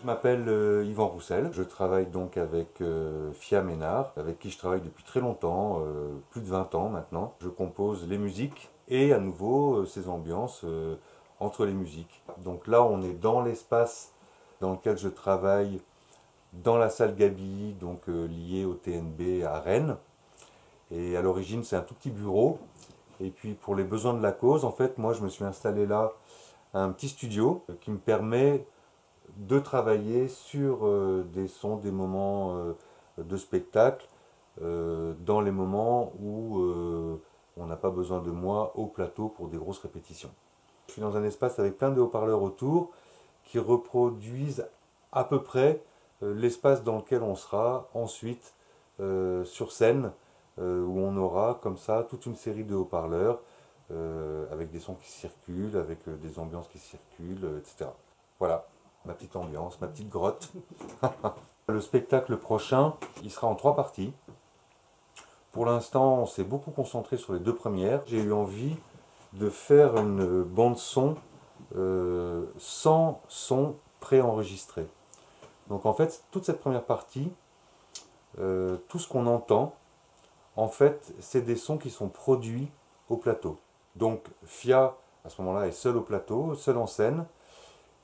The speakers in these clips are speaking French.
Je m'appelle Yvan Roussel, je travaille donc avec Fia Ménard, avec qui je travaille depuis très longtemps, plus de 20 ans maintenant. Je compose les musiques et à nouveau ces ambiances entre les musiques. Donc là on est dans l'espace dans lequel je travaille dans la salle Gabilly, donc liée au TNB à Rennes. Et à l'origine c'est un tout petit bureau. Et puis pour les besoins de la cause, en fait moi je me suis installé là un petit studio qui me permet de travailler sur des sons, des moments de spectacle, dans les moments où on n'a pas besoin de moi au plateau pour des grosses répétitions. Je suis dans un espace avec plein de haut-parleurs autour qui reproduisent à peu près l'espace dans lequel on sera ensuite sur scène, où on aura comme ça toute une série de haut-parleurs avec des sons qui circulent, avec des ambiances qui circulent, etc. Voilà, ma petite ambiance, ma petite grotte. Le spectacle prochain, il sera en 3 parties. Pour l'instant, on s'est beaucoup concentré sur les 2 premières. J'ai eu envie de faire une bande son sans son préenregistré. Donc en fait, toute cette première partie, tout ce qu'on entend, en fait, c'est des sons qui sont produits au plateau. Donc Fia, à ce moment-là, est seule au plateau, seule en scène,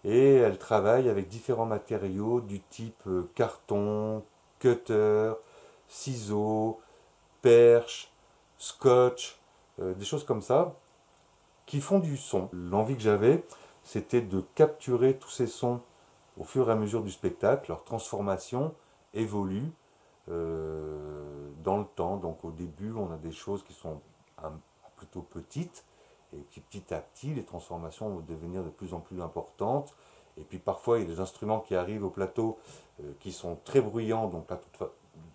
et elle travaille avec différents matériaux du type carton, cutter, ciseaux, perche, scotch, des choses comme ça, qui font du son. L'envie que j'avais, c'était de capturer tous ces sons au fur et à mesure du spectacle. Leur transformation évolue dans le temps. Donc au début, on a des choses qui sont plutôt petites, et puis petit à petit, les transformations vont devenir de plus en plus importantes. Et puis parfois, il y a des instruments qui arrivent au plateau qui sont très bruyants, donc là,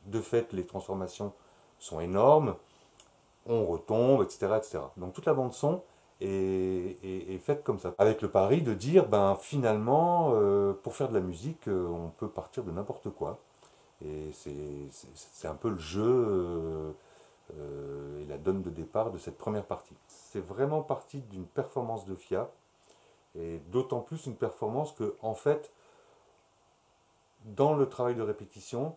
de fait, les transformations sont énormes. On retombe, etc., etc. Donc toute la bande son est faite comme ça, avec le pari de dire, ben finalement, pour faire de la musique, on peut partir de n'importe quoi. Et c'est un peu le jeu et la donne de départ de cette première partie. C'est vraiment parti d'une performance de Fia, et d'autant plus une performance que, en fait, dans le travail de répétition,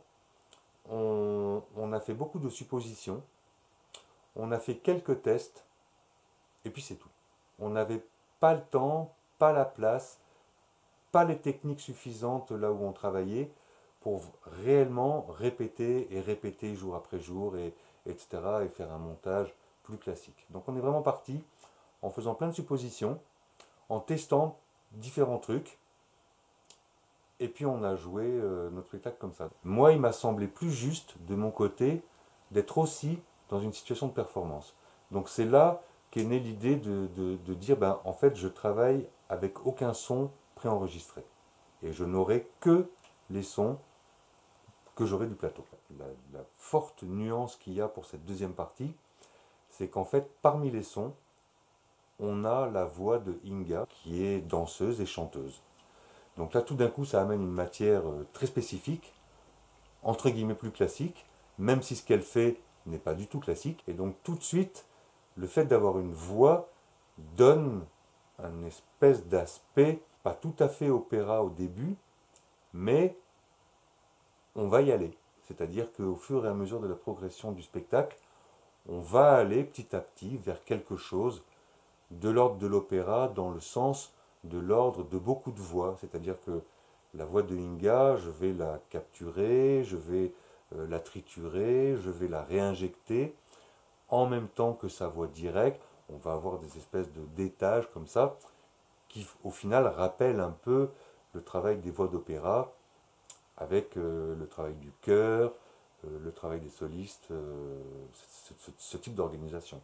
on a fait beaucoup de suppositions, on a fait quelques tests, et puis c'est tout. On n'avait pas le temps, pas la place, pas les techniques suffisantes là où on travaillait pour réellement répéter et répéter jour après jour, etc. et faire un montage plus classique. Donc on est vraiment parti en faisant plein de suppositions, en testant différents trucs, et puis on a joué notre spectacle comme ça. Moi, il m'a semblé plus juste, de mon côté, d'être aussi dans une situation de performance. Donc c'est là qu'est née l'idée de dire, ben, en fait, je travaille avec aucun son préenregistré. Et je n'aurai que les sons que j'aurai du plateau. La forte nuance qu'il y a pour cette deuxième partie, c'est qu'en fait, parmi les sons, on a la voix de Inga, qui est danseuse et chanteuse. Donc là, tout d'un coup, ça amène une matière très spécifique, entre guillemets plus classique, même si ce qu'elle fait n'est pas du tout classique. Et donc tout de suite, le fait d'avoir une voix donne un espèce d'aspect, pas tout à fait opéra au début, mais on va y aller. C'est-à-dire qu'au fur et à mesure de la progression du spectacle, on va aller petit à petit vers quelque chose de l'ordre de l'opéra, dans le sens de l'ordre de beaucoup de voix. C'est-à-dire que la voix de Inga, je vais la capturer, je vais la triturer, je vais la réinjecter, en même temps que sa voix directe. On va avoir des espèces de d'étages comme ça, qui au final rappellent un peu le travail des voix d'opéra, avec le travail du chœur, le travail des solistes, ce type d'organisation.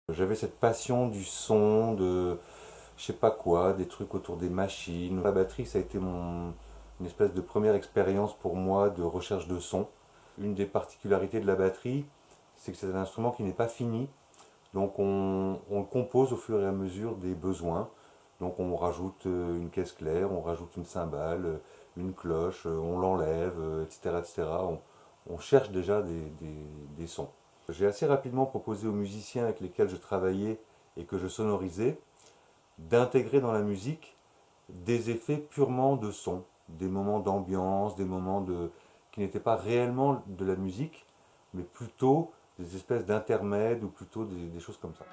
J'avais cette passion du son, de je sais pas quoi, des trucs autour des machines. La batterie, ça a été une espèce de première expérience pour moi de recherche de son. Une des particularités de la batterie, c'est que c'est un instrument qui n'est pas fini. Donc on le compose au fur et à mesure des besoins. Donc on rajoute une caisse claire, on rajoute une cymbale, une cloche, on l'enlève, etc., etc. On cherche déjà des sons. J'ai assez rapidement proposé aux musiciens avec lesquels je travaillais et que je sonorisais d'intégrer dans la musique des effets purement de son, des moments d'ambiance, des moments qui n'étaient pas réellement de la musique, mais plutôt des espèces d'intermèdes ou plutôt des choses comme ça.